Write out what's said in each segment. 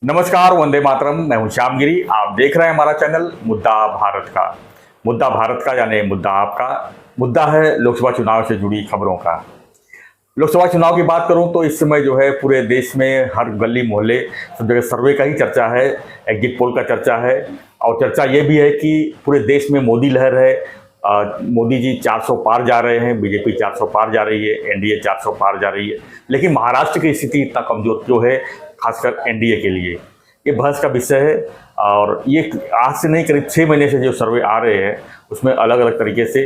नमस्कार, वंदे मातरम। मैं हूं श्याम गिरी। आप देख रहे हैं हमारा चैनल मुद्दा भारत का। मुद्दा भारत का यानी मुद्दा आपका। मुद्दा है लोकसभा चुनाव से जुड़ी खबरों का। लोकसभा चुनाव की बात करूं तो इस समय जो है पूरे देश में हर गली मोहल्ले सब जगह सर्वे का ही चर्चा है, एग्जिट पोल का चर्चा है। और चर्चा ये भी है कि पूरे देश में मोदी लहर है। मोदी जी 400 पार जा रहे हैं, बीजेपी 400 पार जा रही है, एनडीए 400 पार जा रही है। लेकिन महाराष्ट्र की स्थिति इतना कमजोर क्यों है, खासकर एनडीए के लिए? ये बहस का विषय है। और ये आज से नहीं, करीब 6 महीने से जो सर्वे आ रहे हैं उसमें अलग अलग तरीके से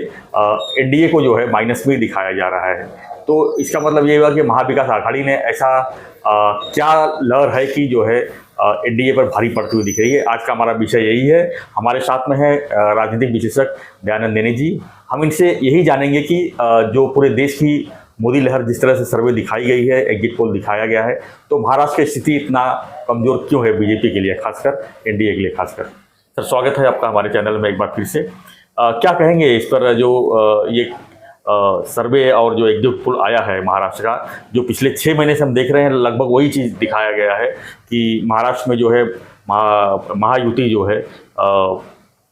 एनडीए को जो है माइनस में दिखाया जा रहा है। तो इसका मतलब ये हुआ कि महाविकास आघाड़ी ने ऐसा क्या लहर है कि जो है एनडीए पर भारी पड़ती हुई दिख रही है। आज का हमारा विषय यही है। हमारे साथ में है राजनीतिक विशेषज्ञ दयानंद नेनी जी। हम इनसे यही जानेंगे कि जो पूरे देश की मोदी लहर जिस तरह से सर्वे दिखाई गई है, एग्जिट पोल दिखाया गया है, तो महाराष्ट्र की स्थिति इतना कमजोर क्यों है बीजेपी के लिए, खासकर एनडीए के लिए खासकर? सर, स्वागत है आपका हमारे चैनल में एक बार फिर से। क्या कहेंगे इस पर जो ये सर्वे और जो एग्जिट पोल आया है महाराष्ट्र का, जो पिछले 6 महीने से हम देख रहे हैं, लगभग वही चीज़ दिखाया गया है कि महाराष्ट्र में जो है महायुति जो है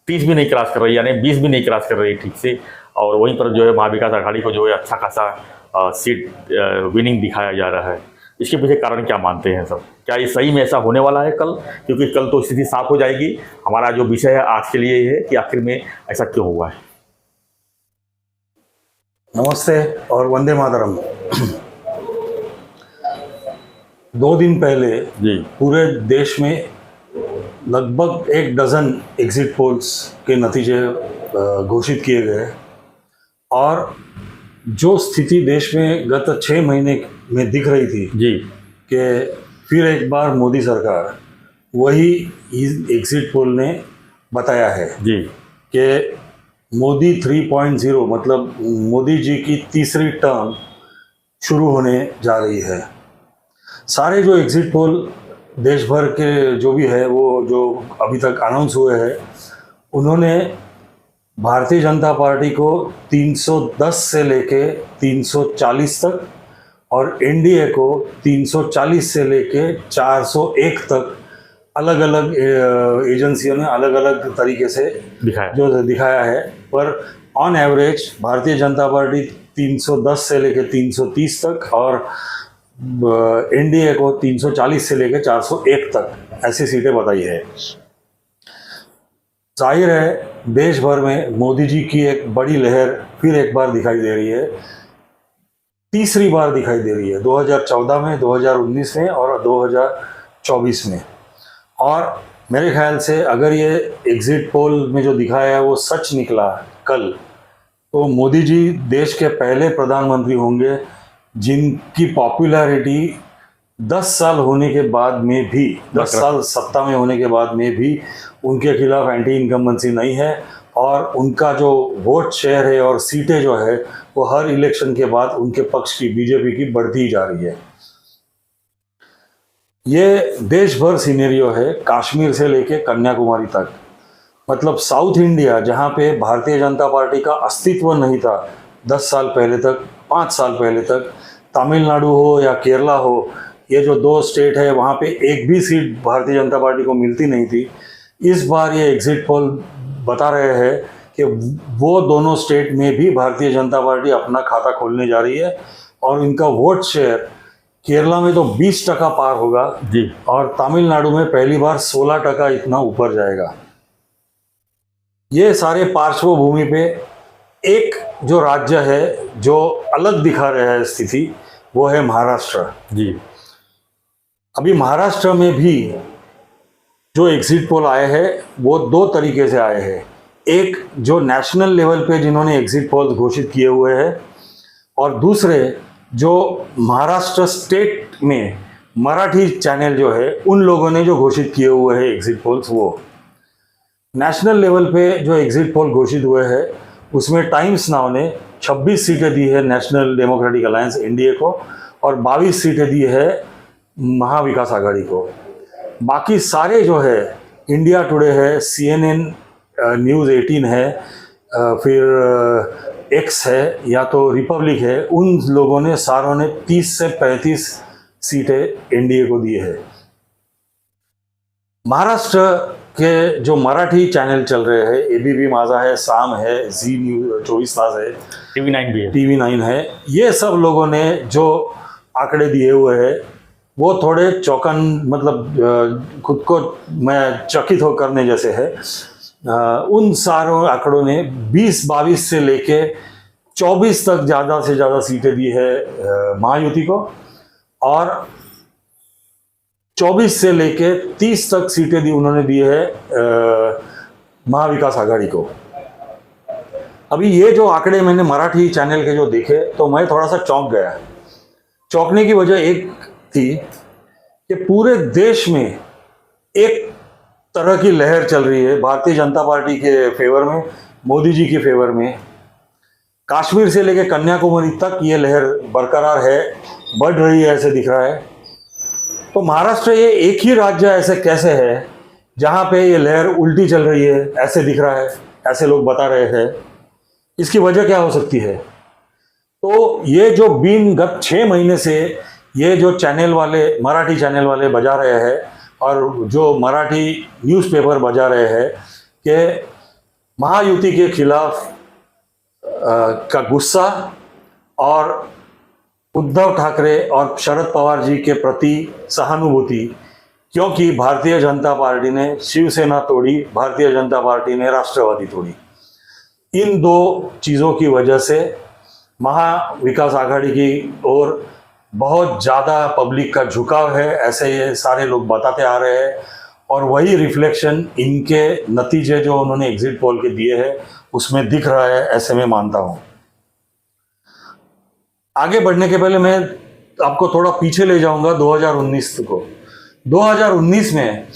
30 भी नहीं क्रॉस कर रही, यानी 20 भी नहीं क्रॉस कर रही ठीक से। और वहीं पर जो है महाविकास आघाड़ी को जो है अच्छा खासा सीट विनिंग दिखाया जा रहा है। इसके पीछे कारण क्या मानते हैं सब? क्या ये सही में ऐसा होने वाला है कल? क्योंकि कल तो स्थिति साफ हो जाएगी। हमारा जो विषय है आज के लिए ये है कि आखिर में ऐसा क्यों हुआ है। नमस्ते और वंदे मातरम। 2 दिन पहले जी पूरे देश में लगभग 1 डज़न एग्जिट पोल्स के नतीजे घोषित किए गए और जो स्थिति देश में गत 6 महीने में दिख रही थी जी कि फिर एक बार मोदी सरकार, वही एग्जिट पोल ने बताया है जी कि मोदी 3.0 मतलब मोदी जी की तीसरी टर्म शुरू होने जा रही है। सारे जो एग्जिट पोल देश भर के जो भी है, वो जो अभी तक अनाउंस हुए हैं, उन्होंने भारतीय जनता पार्टी को 310 से लेके 340 तक और एनडीए को 340 से लेके 401 तक अलग अलग एजेंसियों ने अलग अलग तरीके से दिखाया है। पर on average Bharatiya Janata party 310 से लेके 330 तक और एनडीए को 340 से लेके 401 तक ऐसी सीटें बताई है। जाहिर है देश भर में मोदी जी की एक बड़ी लहर फिर एक बार दिखाई दे रही है, तीसरी बार दिखाई दे रही है, 2014 में, 2019 में और 2024 में। और मेरे ख्याल से अगर ये एग्जिट पोल में जो दिखाया है वो सच निकला कल, तो मोदी जी देश के पहले प्रधानमंत्री होंगे जिनकी पॉपुलैरिटी 10 साल होने के बाद में भी, 10 साल सत्ता में होने के बाद में भी उनके खिलाफ एंटी इनकम्बेंसी नहीं है। और उनका जो वोट शेयर है और सीटें जो है वो हर इलेक्शन के बाद उनके पक्ष की, बीजेपी की, बढ़ती जा रही है। ये देश भर सिनेरियो है, कश्मीर से लेके कन्याकुमारी तक। मतलब साउथ इंडिया, जहाँ पे भारतीय जनता पार्टी का अस्तित्व नहीं था 10 साल पहले तक, 5 साल पहले तक, तमिलनाडु हो या केरला हो, ये जो 2 स्टेट है वहाँ पे एक भी सीट भारतीय जनता पार्टी को मिलती नहीं थी। इस बार ये एग्जिट पोल बता रहे हैं कि वो दोनों स्टेट में भी भारतीय जनता पार्टी अपना खाता खोलने जा रही है और इनका वोट शेयर केरला में तो 20% पार होगा जी, और तमिलनाडु में पहली बार 16% इतना ऊपर जाएगा। ये सारे पार्श्वभूमि पे एक जो राज्य है जो अलग दिखा रहा है स्थिति, वो है महाराष्ट्र जी। अभी महाराष्ट्र में भी जो एग्जिट पोल आए हैं वो 2 तरीके से आए हैं। एक जो नेशनल लेवल पे जिन्होंने एग्जिट पोल घोषित किए हुए हैं, और दूसरे जो महाराष्ट्र स्टेट में मराठी चैनल जो है उन लोगों ने जो घोषित किए हुए हैं एग्जिट पोल्स। वो नेशनल लेवल पे जो एग्जिट पोल घोषित हुए हैं उसमें टाइम्स नाउ ने 26 सीटें दी है नेशनल डेमोक्रेटिक अलायंस एनडीए को और 22 सीटें दी है महाविकास आघाड़ी को। बाकी सारे जो है, इंडिया टुडे है, CNN न्यूज़ 18 है, फिर एक्स है या तो रिपब्लिक है, उन लोगों ने सारों ने 30 से 35 सीटें एनडीए को दी है। महाराष्ट्र के जो मराठी चैनल चल रहे हैं, एबीपी माझा है, साम है, जी न्यूज 24 तास है, TV9 भी है। TV9 है, ये सब लोगों ने जो आंकड़े दिए हुए हैं वो थोड़े चौकन मतलब खुद को मैं चकित हो करने जैसे है। उन सारों आंकड़ों ने 20-22 से लेके 24 तक ज़्यादा से ज़्यादा सीटें दी है महायुति को, और 24 से लेके 30 तक सीटें दी उन्होंने दी है महाविकास आघाड़ी को। अभी ये जो आंकड़े मैंने मराठी चैनल के जो देखे तो मैं थोड़ा सा चौंक गया। चौंकने की वजह एक थी कि पूरे देश में एक तरह की लहर चल रही है भारतीय जनता पार्टी के फेवर में, मोदी जी के फेवर में। कश्मीर से लेकर कन्याकुमारी तक ये लहर बरकरार है, बढ़ रही है ऐसे दिख रहा है। तो महाराष्ट्र ये एक ही राज्य ऐसे कैसे है जहाँ पे ये लहर उल्टी चल रही है ऐसे दिख रहा है, ऐसे लोग बता रहे हैं। इसकी वजह क्या हो सकती है? तो ये जो गत 6 महीने से ये जो चैनल वाले, मराठी चैनल वाले बजा रहे हैं और जो मराठी न्यूज़पेपर बजा रहे हैं कि महायुति के खिलाफ का गुस्सा और उद्धव ठाकरे और शरद पवार जी के प्रति सहानुभूति, क्योंकि भारतीय जनता पार्टी ने शिवसेना तोड़ी, भारतीय जनता पार्टी ने राष्ट्रवादी तोड़ी। इन दो चीज़ों की वजह से महाविकास आघाड़ी की ओर बहुत ज़्यादा पब्लिक का झुकाव है, ऐसे ये सारे लोग बताते आ रहे हैं। और वही रिफ्लेक्शन इनके नतीजे जो उन्होंने एग्जिट पोल के दिए हैं उसमें दिख रहा है, ऐसे मैं मानता हूँ। आगे बढ़ने के पहले मैं आपको थोड़ा पीछे ले जाऊंगा 2019 को। 2019 में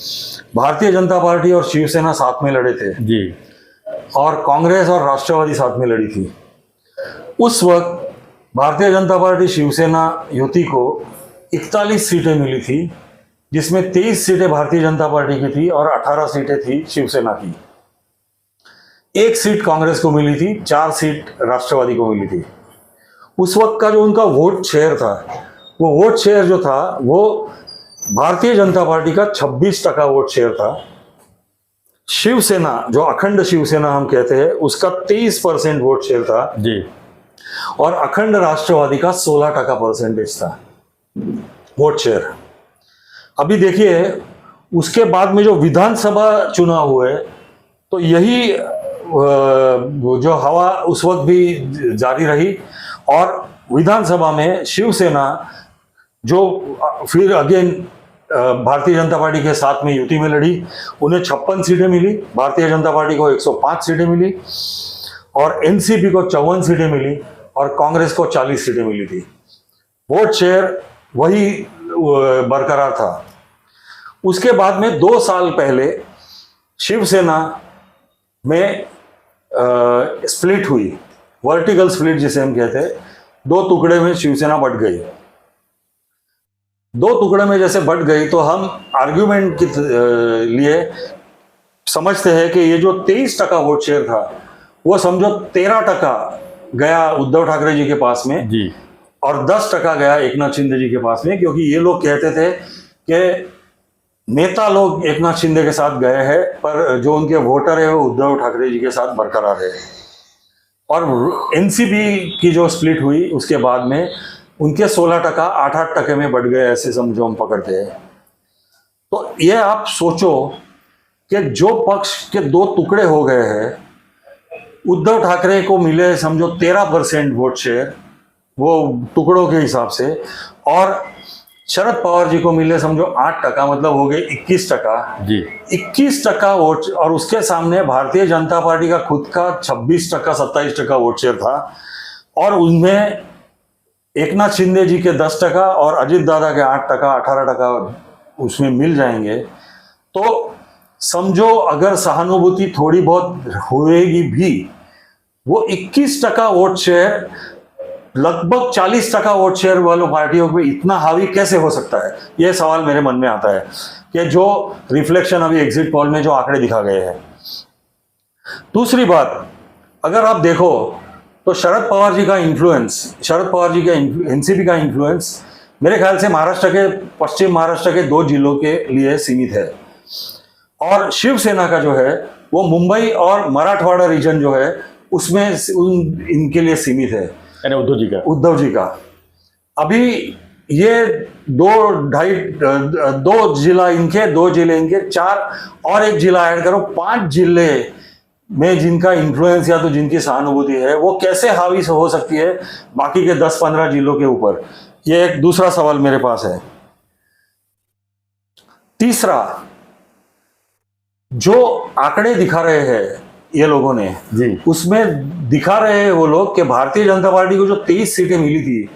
भारतीय जनता पार्टी और शिवसेना साथ में लड़े थे जी, और कांग्रेस और राष्ट्रवादी साथ में लड़ी थी। उस वक्त भारतीय जनता पार्टी शिवसेना युति को 41 सीटें मिली थी, जिसमें 23 सीटें भारतीय जनता पार्टी की थी और 18 सीटें थी शिवसेना की। 1 सीट कांग्रेस को मिली थी, 4 सीट राष्ट्रवादी को मिली थी। उस वक्त का जो उनका वोट शेयर था, वो वोट शेयर जो था वो भारतीय जनता पार्टी का 26% वोट शेयर था। शिवसेना, जो अखंड शिवसेना हम कहते हैं, उसका 23% वोट शेयर था जी, और अखंड राष्ट्रवादी का 16% परसेंटेज था वोट शेयर। अभी देखिए उसके बाद में जो विधानसभा चुनाव हुए तो यही जो हवा उस वक्त भी जारी रही और विधानसभा में शिवसेना जो फिर अगेन भारतीय जनता पार्टी के साथ में युति में लड़ी, उन्हें 56 सीटें मिली, भारतीय जनता पार्टी को 105 सीटें मिली और एनसीपी को 54 सीटें मिली और कांग्रेस को 40 सीटें मिली थी। वोट शेयर वही बरकरार था। उसके बाद में 2 साल पहले शिवसेना में स्प्लिट हुई, वर्टिकल स्प्लिट जिसे हम कहते हैं। 2 टुकड़े में शिवसेना बट गई। 2 टुकड़े में जैसे बट गई तो हम आर्ग्यूमेंट के लिए समझते हैं कि ये जो 23% वोट शेयर था वो समझो 13% गया उद्धव ठाकरे जी के पास में जी, और 10% गया एकनाथ शिंदे जी के पास में, क्योंकि ये लोग कहते थे कि नेता लोग एकनाथ शिंदे के साथ गए हैं पर जो उनके वोटर है वो उद्धव ठाकरे जी के साथ बरकरार है। और एनसीपी की जो स्प्लिट हुई उसके बाद में उनके 16% 8% में बढ़ गए, ऐसे समझो हम पकड़ते हैं। तो ये आप सोचो कि जो पक्ष के 2 टुकड़े हो गए हैं, उद्धव ठाकरे को मिले समझो 13% वोट शेयर वो टुकड़ों के हिसाब से, और शरद पवार जी को मिले समझो 8%, मतलब हो गए 21% जी, 21% वोट। और उसके सामने भारतीय जनता पार्टी का खुद का 26% 27% वोट शेयर था और उनमें एकनाथ शिंदे जी के 10% और अजित दादा के 8% 18% उसमें मिल जाएंगे। तो समझो अगर सहानुभूति थोड़ी बहुत होएगी भी, वो 21% वोट शेयर लगभग 40% वोट शेयर वालों पार्टियों पे इतना हावी कैसे हो सकता है, यह सवाल मेरे मन में आता है कि जो रिफ्लेक्शन अभी एग्जिट पोल में जो आंकड़े दिखा गए हैं। दूसरी बात, अगर आप देखो तो शरद पवार जी का इन्फ्लुएंस, शरद पवार जी का एनसीपी का इन्फ्लुएंस मेरे ख्याल से महाराष्ट्र के, पश्चिम महाराष्ट्र के 2 जिलों के लिए सीमित है। और शिवसेना का जो है वो मुंबई और मराठवाड़ा रीजन जो है उसमें इनके लिए सीमित है, यानी उद्धव जी का। अभी ये दो जिला इनके, 2 जिले इनके, 4 और एक जिला ऐड करो, 5 जिले में जिनका इन्फ्लुएंस या तो जिनकी सहानुभूति है, वो कैसे हावी हो सकती है बाकी के 10-15 जिलों के ऊपर? ये एक दूसरा सवाल मेरे पास है। तीसरा, जो आंकड़े दिखा रहे हैं ये लोगों ने जी, उसमें दिखा रहे हैं वो लोग कि भारतीय जनता पार्टी को जो 23 सीटें मिली थी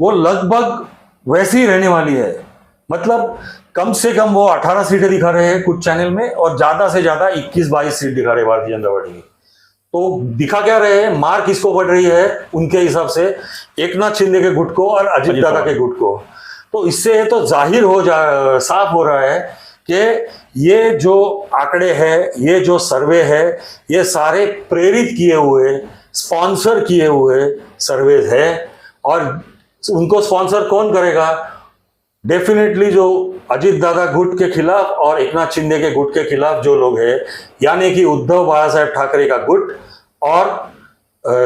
वो लगभग वैसी ही रहने वाली है। मतलब कम से कम वो 18 सीटें दिखा रहे हैं कुछ चैनल में, और ज्यादा से ज्यादा 21-22 सीट दिखा रहे हैं भारतीय जनता पार्टी की। तो दिखा क्या रहे हैं, मार किसको पड़ रही है उनके हिसाब से? एकनाथ शिंदे के गुट को और अजित दादा के गुट को। तो इससे तो जाहिर साफ हो रहा है कि ये जो आंकड़े हैं, ये जो सर्वे है, ये सारे प्रेरित किए हुए, स्पॉन्सर किए हुए सर्वे है। और उनको स्पॉन्सर कौन करेगा? डेफिनेटली जो अजित दादा गुट के खिलाफ और एकनाथ शिंदे के गुट के खिलाफ जो लोग हैं, यानी कि उद्धव बाला साहेब ठाकरे का गुट और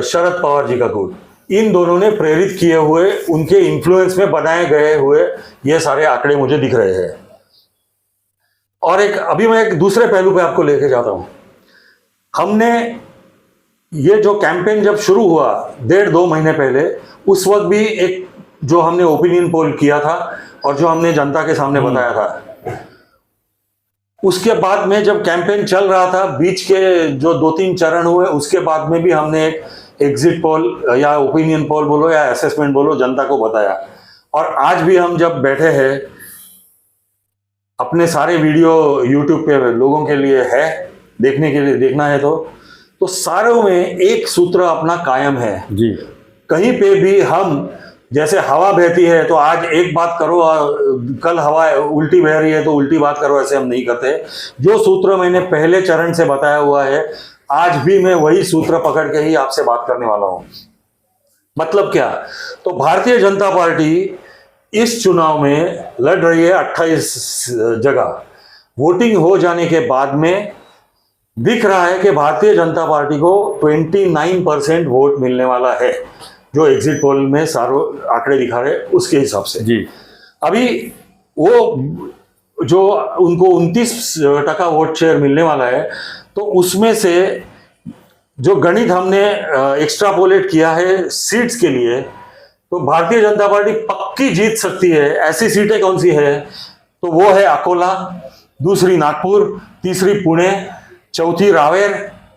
शरद पवार जी का गुट, इन दोनों ने प्रेरित किए हुए, उनके इन्फ्लुएंस में बनाए गए हुए ये सारे आंकड़े मुझे दिख रहे हैं। और अभी मैं एक दूसरे पहलू पे आपको लेके जाता हूं। हमने ये जो कैंपेन जब शुरू हुआ 1.5-2 महीने पहले, उस वक्त भी एक जो हमने ओपिनियन पोल किया था और जो हमने जनता के सामने बताया था, उसके बाद में जब कैंपेन चल रहा था, बीच के जो 2-3 चरण हुए, उसके बाद में भी हमने एक एग्जिट पोल या ओपिनियन पोल बोलो या असेसमेंट बोलो, जनता को बताया। और आज भी हम जब बैठे हैं, अपने सारे वीडियो यूट्यूब पे लोगों के लिए है, देखने के लिए, देखना है तो सारों में एक सूत्र अपना कायम है जी। कहीं पे भी हम, जैसे हवा बहती है तो आज एक बात करो, कल हवा उल्टी बह रही है तो उल्टी बात करो, ऐसे हम नहीं करते। जो सूत्र मैंने पहले चरण से बताया हुआ है, आज भी मैं वही सूत्र पकड़ के ही आपसे बात करने वाला हूं। मतलब क्या? तो भारतीय जनता पार्टी इस चुनाव में लड़ रही है 28 जगह। वोटिंग हो जाने के बाद में दिख रहा है कि भारतीय जनता पार्टी को 29% वोट मिलने वाला है, जो एग्जिट पोल में सारे आंकड़े दिखा रहे हैं उसके हिसाब से जी। अभी वो जो उनको 29% वोट शेयर मिलने वाला है, तो उसमें से जो गणित हमने एक्स्ट्रापोलेट किया है सीट्स के लिए, तो भारतीय जनता पार्टी पक्की जीत सकती है। ऐसी सीटें कौन सी है? तो वो है अकोला, दूसरी नागपुर, तीसरी पुणे, चौथी रावेर,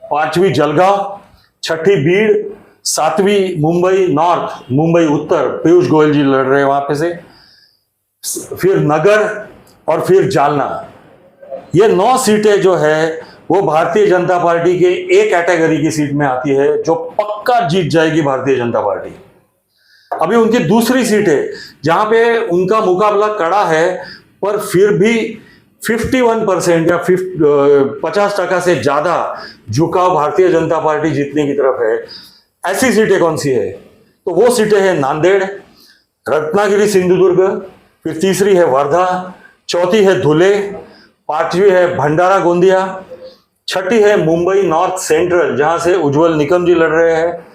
5वीं जलगांव, 6ठी भीड़, 7वीं मुंबई नॉर्थ, मुंबई उत्तर, पीयूष गोयल जी लड़ रहे हैं वहां पे से, फिर नगर और फिर जालना। ये 9 सीटें जो है वो भारतीय जनता पार्टी के ए कैटेगरी की सीट में आती है, जो पक्का जीत जाएगी भारतीय जनता पार्टी। अभी उनकी दूसरी सीट है जहां पे उनका मुकाबला कड़ा है, पर फिर भी 51% या 50% से ज्यादा झुकाव भारतीय जनता पार्टी जीतने की तरफ है। ऐसी सीटें कौन सी है? तो वो सीटें हैं नांदेड़, रत्नागिरी, सिंधुदुर्ग, फिर तीसरी है वर्धा, चौथी है धुले, 5वीं है भंडारा गोंदिया, 6ठी है मुंबई नॉर्थ सेंट्रल जहां से उज्जवल निकम जी लड़ रहे हैं,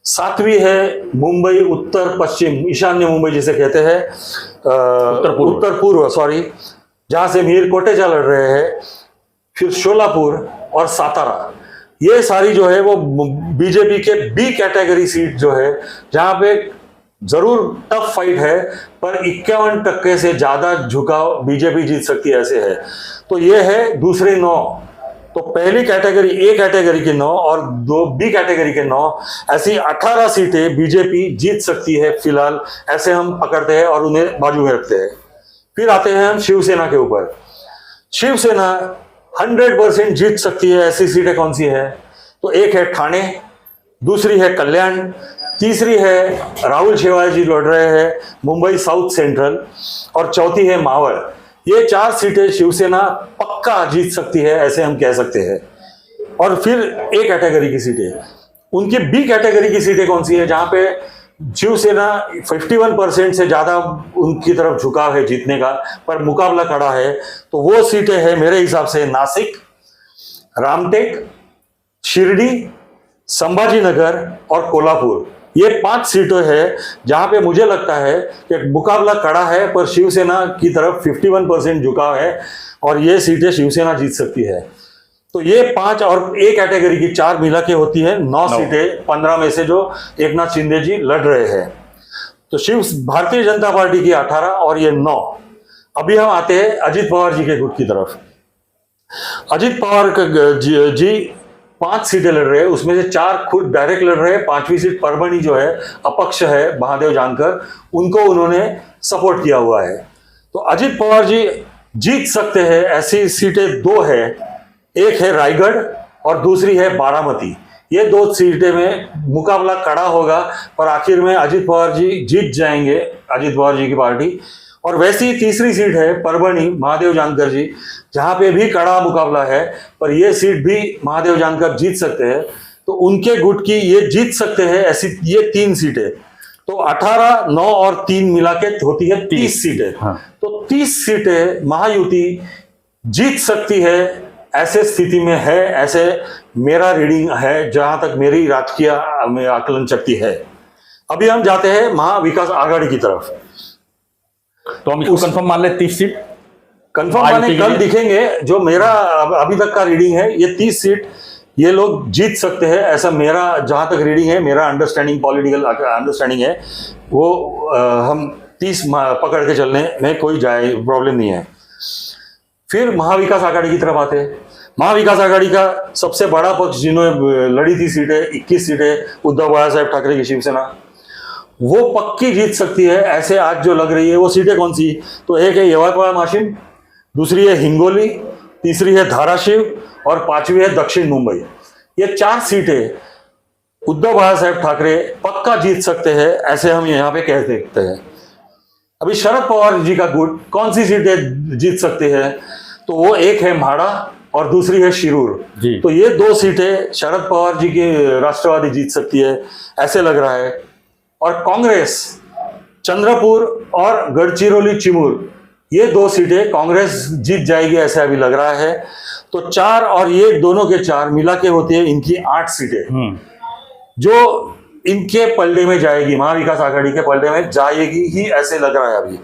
7वीं है मुंबई उत्तर पश्चिम, ईशान्य मुंबई जिसे कहते हैं, उत्तर पूर्व सॉरी, जहां से मीर कोटेचा लड़ रहे हैं, फिर शोलापुर और सातारा। ये सारी जो है वो बीजेपी के बी कैटेगरी सीट जो है, जहां पे जरूर टफ फाइट है, पर 51% से ज्यादा झुकाव बीजेपी जीत सकती है, ऐसे है। तो ये है दूसरे 9। तो पहली कैटेगरी ए कैटेगरी के 9 और 2 बी कैटेगरी के 9, ऐसी 18 सीटें बीजेपी जीत सकती है फिलहाल, ऐसे हम पकड़ते हैं और उन्हें बाजू में रखते हैं। फिर आते हैं हम शिवसेना के ऊपर। शिवसेना 100% जीत सकती है। ऐसी सीटें कौन सी है? तो एक है ठाणे, दूसरी है कल्याण, तीसरी है राहुल शेवाल जी लड़ रहे हैं मुंबई साउथ सेंट्रल, और चौथी है मावल। ये 4 सीटें शिवसेना पक्का जीत सकती है, ऐसे हम कह सकते हैं। और फिर ए कैटेगरी की सीटें, उनकी बी कैटेगरी की सीटें कौन सी है, जहां पे शिवसेना 51% से ज्यादा उनकी तरफ झुकाव है जीतने का, पर मुकाबला खड़ा है। तो वो सीटें हैं मेरे हिसाब से नासिक, रामटेक, शिरडी, संभाजीनगर और कोल्हापुर। ये 5 सीटें हैं जहां पे मुझे लगता है कि मुकाबला कड़ा है, पर शिवसेना की तरफ 51% झुकाव है और ये सीटें शिवसेना जीत सकती है। तो ये 5 और ए कैटेगरी की 4 मिला के होती है 9 सीटें 15 में से जो एकनाथ शिंदे जी लड़ रहे हैं। तो भारतीय जनता पार्टी की 18 और ये 9। अभी हम आते हैं अजित पवार जी के गुट की तरफ। अजित पवार जी 5 सीटें लड़ रहे हैं, उसमें से 4 खुद डायरेक्ट लड़ रहे हैं। 5वीं सीट परभणी जो है अपक्ष है महादेव जानकर, उनको उन्होंने सपोर्ट किया हुआ है। तो अजित पवार जी जीत सकते हैं। ऐसी सीटें 2 है, एक है रायगढ़ और दूसरी है बारामती। ये 2 सीटें में मुकाबला कड़ा होगा, पर आखिर में अजित पवार जी जीत जाएंगे, अजित पवार जी की पार्टी। और वैसी तीसरी सीट है परभणी, महादेव जानकर जी, जहां पे भी कड़ा मुकाबला है, पर ये सीट भी महादेव जानकर जीत सकते हैं। तो उनके गुट की ये जीत सकते हैं ऐसी ये 3 सीटें। तो 18, 9 और 3 मिला के होती है 30 सीटें। हाँ। तो 30 सीटें महायुति जीत सकती है, ऐसे स्थिति में है, ऐसे मेरा रीडिंग है, जहां तक मेरी राजकीय आकलन शक्ति है। अभी हम जाते हैं महाविकास आघाड़ी की तरफ। तो हम इसको कंफर्म मान ले 30 सीट कंफर्म माने कल दिखेंगे। जो मेरा अभी तक का रीडिंग है, ये 30 सीट ये लोग जीत सकते हैं, ऐसा मेरा जहां तक रीडिंग है, मेरा अंडरस्टैंडिंग, पॉलिटिकल अंडरस्टैंडिंग है वो। हम 30 पकड़ के चलने में कोई प्रॉब्लम नहीं है। फिर महाविकास आघाड़ी की तरफ आते हैं। महाविकास आघाड़ी का सबसे बड़ा पक्ष जिन्होंने लड़ी थी सीटें, 21 सीटें, उद्धव बाळासाहेब ठाकरे की शिवसेना, वो पक्की जीत सकती है। ऐसे आज जो लग रही है वो सीटें कौन सी? तो एक है यवतमाळ वाशिम, दूसरी है हिंगोली, तीसरी है धाराशिव और 5वीं है दक्षिण मुंबई। ये 4 सीटें उद्धव बाळासाहेब ठाकरे पक्का जीत सकते हैं, ऐसे हम यहाँ पे कह सकते हैं। अभी शरद पवार जी का गुट कौन सी सीटें जीत सकते हैं? तो वो एक है म्हाडा और दूसरी है शिरूर जी। तो ये 2 सीटें शरद पवार जी की राष्ट्रवादी जीत सकती है, ऐसे लग रहा है। और कांग्रेस चंद्रपुर और गढ़चिरौली चिमूर, ये 2 सीटें कांग्रेस जीत जाएगी, ऐसे अभी लग रहा है। तो 4 और ये दोनों के 4 मिला के होती है इनकी 8 सीटें, जो इनके पलड़े में जाएगी, महाविकास आघाड़ी के पलड़े में जाएगी ही, ऐसे लग रहा है अभी।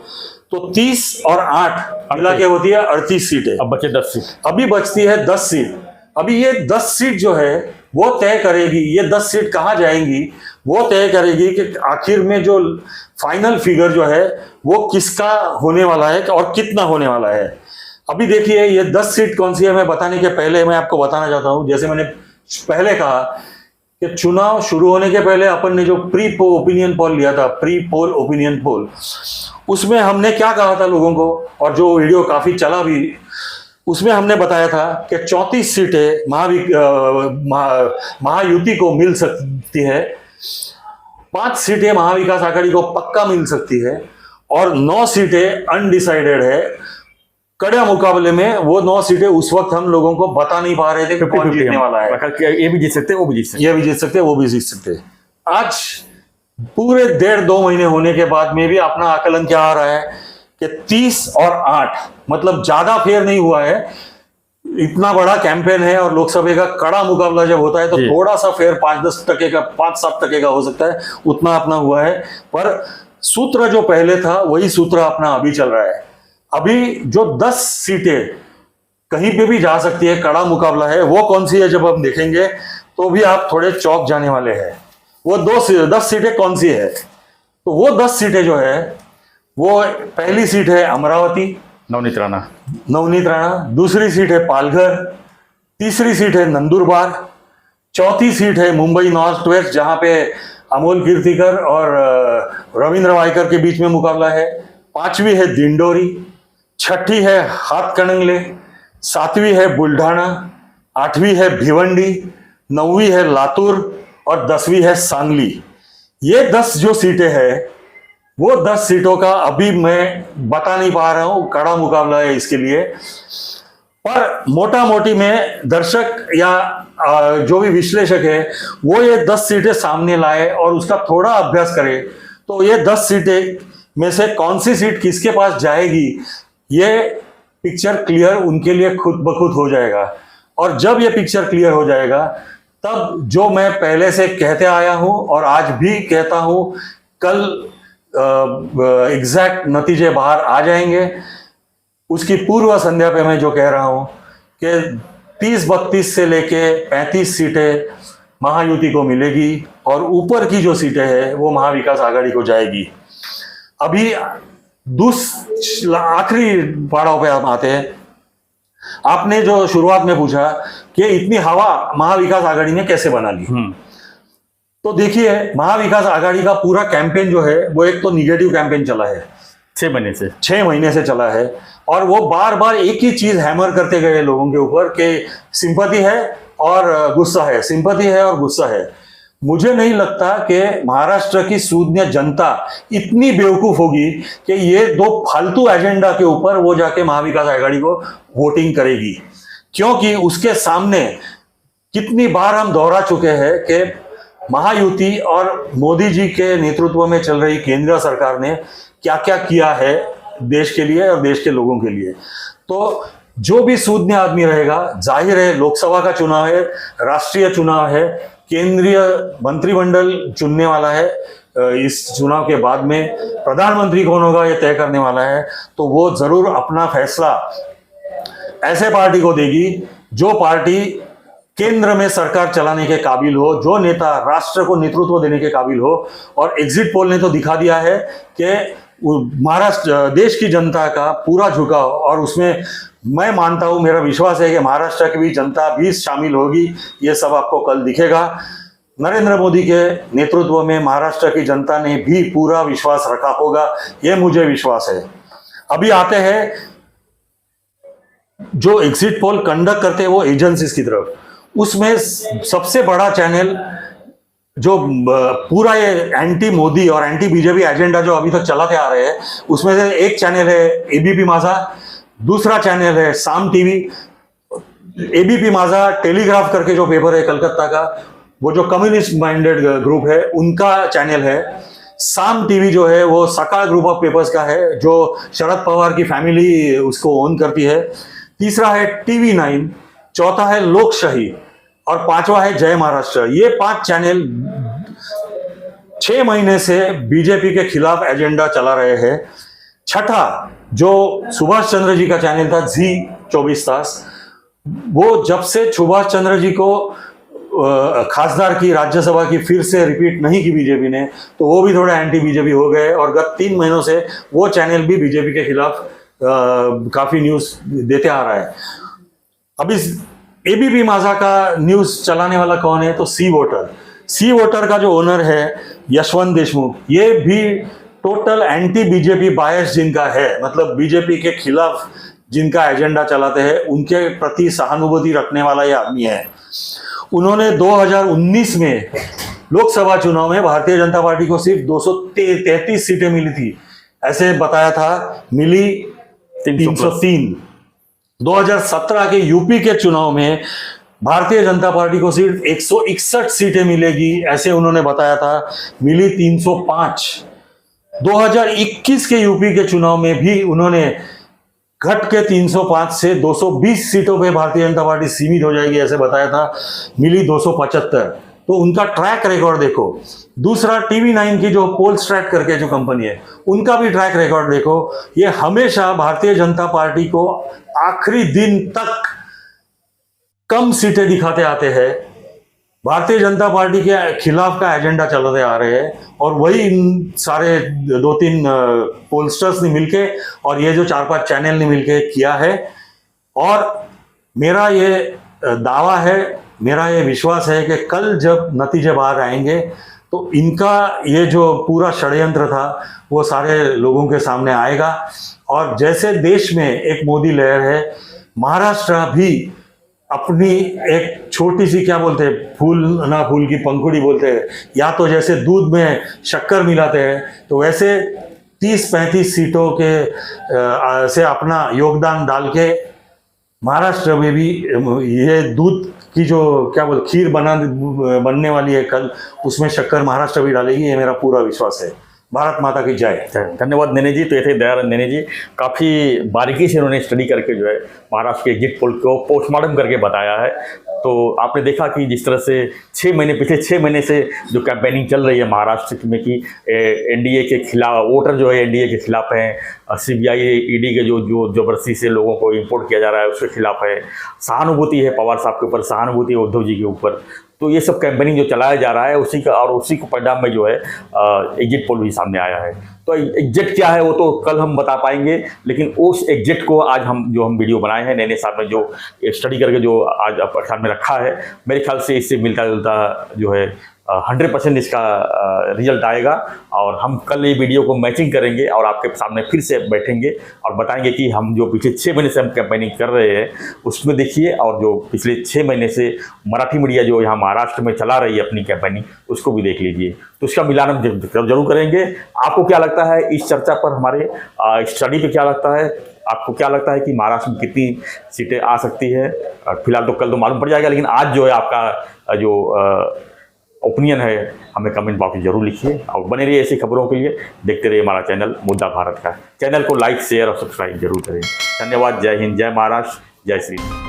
तो 30 और 8 मिला के होती है 38 सीटें। अब बचे 10 सीट। अभी बचती है 10 सीट। अभी ये 10 सीट जो है वो तय करेगी, ये 10 सीट कहाँ जाएंगी वो तय करेगी कि आखिर में जो फाइनल फिगर जो है वो किसका होने वाला है और कितना होने वाला है। अभी देखिए ये 10 सीट कौन सी है, मैं बताने के पहले मैं आपको बताना चाहता हूं, जैसे मैंने पहले कहा कि चुनाव शुरू होने के पहले अपन ने जो प्री ओपिनियन पोल लिया था, प्री पोल ओपिनियन पोल, उसमें हमने क्या कहा था लोगों को, और जो वीडियो काफी चला भी, उसमें हमने बताया था कि 34 सीटें महायुति को मिल सकती है, 5 सीटें महाविकास आघाड़ी को पक्का मिल सकती है और 9 सीटें अनडिसाइडेड है। कड़े मुकाबले में वो 9 सीटें उस वक्त हम लोगों को बता नहीं पा रहे थे कि कौन जीतने वाला है। ये भी जीत सकते हैं, वो भी जीत सकते हैं, ये भी जीत सकते हैं, वो भी जीत सकते हैं। आज पूरे 1.5-2 महीने होने के बाद में भी अपना आकलन क्या आ रहा है कि 30 और 8 मतलब ज्यादा फेर नहीं हुआ है। इतना बड़ा कैंपेन है और लोकसभा का कड़ा मुकाबला जब होता है तो थोड़ा सा फेर 5-10% का, 5-7% का हो सकता है, उतना अपना हुआ है। पर सूत्र जो पहले था वही सूत्र अपना अभी चल रहा है। अभी जो 10 सीटें कहीं पे भी जा सकती है, कड़ा मुकाबला है, वो कौन सी है जब हम देखेंगे तो भी आप थोड़े चौंक जाने वाले हैं। वो 10 सीटें कौन सी है? तो वो 10 सीटें जो है वो पहली सीट है अमरावती, नवनीत राणा, दूसरी सीट है पालघर, तीसरी सीट है नंदुरबार, चौथी सीट है मुंबई नॉर्थ वेस्ट जहां पे अमोल कीर्तिकर और रविंद्र वायकर के बीच में मुकाबला है, 5वीं है दिंडोरी, 6ठी है हाथकणंगले, 7वीं है बुल्ढाना, 8वीं है भिवंडी, 9वीं है लातूर और 10वीं है सांगली। ये 10 जो सीटें हैं वो 10 सीटों का अभी मैं बता नहीं पा रहा हूं, कड़ा मुकाबला है इसके लिए। पर मोटा मोटी में दर्शक या जो भी विश्लेषक है वो ये 10 सीटें सामने लाए और उसका थोड़ा अभ्यास करे तो ये 10 सीटें में से कौन सी सीट किसके पास जाएगी ये पिक्चर क्लियर उनके लिए खुद ब खुद हो जाएगा। और जब ये पिक्चर क्लियर हो जाएगा तब जो मैं पहले से कहते आया हूं और आज भी कहता हूं, कल एग्जैक्ट नतीजे बाहर आ जाएंगे। उसकी पूर्व संध्या पे मैं जो कह रहा हूं कि 30-32 से लेके 35 सीटें महायुति को मिलेगी और ऊपर की जो सीटें हैं वो महाविकास आघाड़ी को जाएगी। अभी आखिरी पड़ाव पे हम आते हैं। आपने जो शुरुआत में पूछा कि इतनी हवा महाविकास आघाड़ी ने कैसे बना ली, तो देखिए महाविकास आघाड़ी का पूरा कैंपेन जो है वो एक तो निगेटिव कैंपेन चला है 6 महीने से चला है और वो बार बार एक ही चीज हैमर करते गए लोगों के ऊपर कि सिंपैथी है और गुस्सा है, सिंपैथी है और गुस्सा है। मुझे नहीं लगता कि महाराष्ट्र की सूज्ञ जनता इतनी बेवकूफ होगी कि ये दो फालतू एजेंडा के ऊपर वो जाके महाविकास आघाड़ी को वोटिंग करेगी, क्योंकि उसके सामने कितनी बार हम दोहरा चुके हैं कि महायुति और मोदी जी के नेतृत्व में चल रही केंद्र सरकार ने क्या क्या किया है देश के लिए और देश के लोगों के लिए। तो जो भी सूज्ञ आदमी रहेगा, जाहिर है लोकसभा का चुनाव है, राष्ट्रीय चुनाव है, केंद्रीय मंत्रिमंडल चुनने वाला है, इस चुनाव के बाद में प्रधानमंत्री कौन होगा ये तय करने वाला है, तो वो जरूर अपना फैसला ऐसे पार्टी को देगी जो पार्टी केंद्र में सरकार चलाने के काबिल हो, जो नेता राष्ट्र को नेतृत्व देने के काबिल हो। और एग्जिट पोल ने तो दिखा दिया है कि महाराष्ट्र देश की जनता का पूरा झुकाव, और उसमें मैं मानता हूं, मेरा विश्वास है कि महाराष्ट्र की भी जनता भी शामिल होगी। ये सब आपको कल दिखेगा। नरेंद्र मोदी के नेतृत्व में महाराष्ट्र की जनता ने भी पूरा विश्वास रखा होगा, ये मुझे विश्वास है। अभी आते हैं जो एग्जिट पोल कंडक्ट करते हैं वो एजेंसीज की तरफ। उसमें सबसे बड़ा चैनल जो पूरा ये एंटी मोदी और एंटी बीजेपी एजेंडा जो अभी तक चलाते आ रहे हैं, उसमें से एक चैनल है एबीपी माझा, दूसरा चैनल है साम टीवी। एबीपी माझा टेलीग्राफ करके जो पेपर है कलकत्ता का, वो जो कम्युनिस्ट माइंडेड ग्रुप है उनका चैनल है। साम टीवी जो है वो सकाळ ग्रुप ऑफ पेपर्स का है, जो शरद पवार की फैमिली उसको ओन करती है। तीसरा है TV9, चौथा है लोकशाही और पांचवा है जय महाराष्ट्र। ये 5 चैनल 6 महीने से बीजेपी के खिलाफ एजेंडा चला रहे हैं। छठा जो सुभाष चंद्र जी का चैनल था जी 24 तास, वो जब से सुभाष चंद्र जी को खासदार की राज्यसभा की फिर से रिपीट नहीं की बीजेपी ने, तो वो भी थोड़ा एंटी बीजेपी हो गए और गत 3 महीनों से वो चैनल भी बीजेपी के खिलाफ काफी न्यूज देते आ रहा है। अभी एबीपी माझा का न्यूज चलाने वाला कौन है, तो सी वोटर का जो ओनर है यशवंत देशमुख, ये भी टोटल एंटी बीजेपी बायस जिनका है, मतलब बीजेपी के खिलाफ जिनका एजेंडा चलाते हैं उनके प्रति सहानुभूति रखने वाला ये आदमी है। उन्होंने 2019 में लोकसभा चुनाव में भारतीय जनता पार्टी को सिर्फ 233 सीटें मिली थी, ऐसे बताया था, मिली 303। 2017 के यूपी के चुनाव में भारतीय जनता पार्टी को सिर्फ 161 सीटें मिलेगी, ऐसे उन्होंने बताया था, मिली 305। 2021 के यूपी के चुनाव में भी उन्होंने घट के 305 से 220 सीटों पे भारतीय जनता पार्टी सीमित हो जाएगी ऐसे बताया था, मिली 275। तो उनका ट्रैक रिकॉर्ड देखो। दूसरा TV9 की जो पोलस्ट्रैट करके जो कंपनी है उनका भी ट्रैक रिकॉर्ड देखो। ये हमेशा भारतीय जनता पार्टी को आखिरी दिन तक कम सीटें दिखाते आते हैं, भारतीय जनता पार्टी के खिलाफ का एजेंडा चलाते आ रहे हैं, और वही इन सारे 2-3 पोलस्टर्स ने मिलके और ये जो 4-5 चैनल ने मिलके किया है। और मेरा ये दावा है, मेरा ये विश्वास है कि कल जब नतीजे बाहर आएंगे तो इनका ये जो पूरा षड्यंत्र था वो सारे लोगों के सामने आएगा। और जैसे देश में एक मोदी लहर है, महाराष्ट्र भी अपनी एक छोटी सी क्या बोलते हैं, फूल ना फूल की पंखुड़ी बोलते हैं, या तो जैसे दूध में शक्कर मिलाते हैं, तो वैसे 30-35 सीटों के से अपना योगदान डाल के महाराष्ट्र में भी ये दूध की जो क्या बोल खीर बनने वाली है कल, उसमें शक्कर महाराष्ट्र भी डालेगी, ये मेरा पूरा विश्वास है। भारत माता की जय। धन्यवाद नैने जी। तो ये थे दयानंद नैने जी, काफ़ी बारीकी से उन्होंने स्टडी करके जो है महाराष्ट्र के एग्जिट पोल को पोस्टमार्टम करके बताया है। तो आपने देखा कि जिस तरह से पिछले 6 महीने से जो कैंपेनिंग चल रही है महाराष्ट्र में कि एनडीए के खिलाफ वोटर जो है एनडीए के खिलाफ हैं, सीबीआई ईडी के जो जबरदस्ती से लोगों को इंपोर्ट किया जा रहा है उसके खिलाफ है, सहानुभूति है पवार साहब के ऊपर, सहानुभूति है उद्धव जी के ऊपर। तो ये सब कैंपेनिंग जो चलाया जा रहा है उसी को परिणाम में जो है एग्जिट पोल भी सामने आया है। तो एग्जिट क्या है वो तो कल हम बता पाएंगे, लेकिन उस एग्जिट को आज हम वीडियो बनाए हैं नैने साहब ने जो स्टडी करके जो आज ख्याल में रखा है, मेरे ख्याल से इससे मिलता जुलता जो है 100% इसका रिजल्ट आएगा। और हम कल ये वीडियो को मैचिंग करेंगे और आपके सामने फिर से बैठेंगे और बताएंगे कि हम जो पिछले 6 महीने से हम कैंपेनिंग कर रहे हैं उसमें देखिए, और जो पिछले 6 महीने से मराठी मीडिया जो यहाँ महाराष्ट्र में चला रही है अपनी कैंपेनिंग उसको भी देख लीजिए। तो इसका मिलान हम जरूर करेंगे। आपको क्या लगता है इस चर्चा पर, हमारे स्टडी पे क्या लगता है? आपको क्या लगता है कि महाराष्ट्र में कितनी सीटें आ सकती है? फिलहाल तो कल तो मालूम पड़ जाएगा, लेकिन आज जो है आपका जो ओपिनियन है हमें कमेंट बॉक्स में जरूर लिखिए और बने रहिए ऐसी खबरों के लिए। देखते रहिए हमारा चैनल मुद्दा भारत का। चैनल को लाइक शेयर और सब्सक्राइब जरूर करें। धन्यवाद। जय हिंद, जय महाराष्ट्र, जय श्री राम।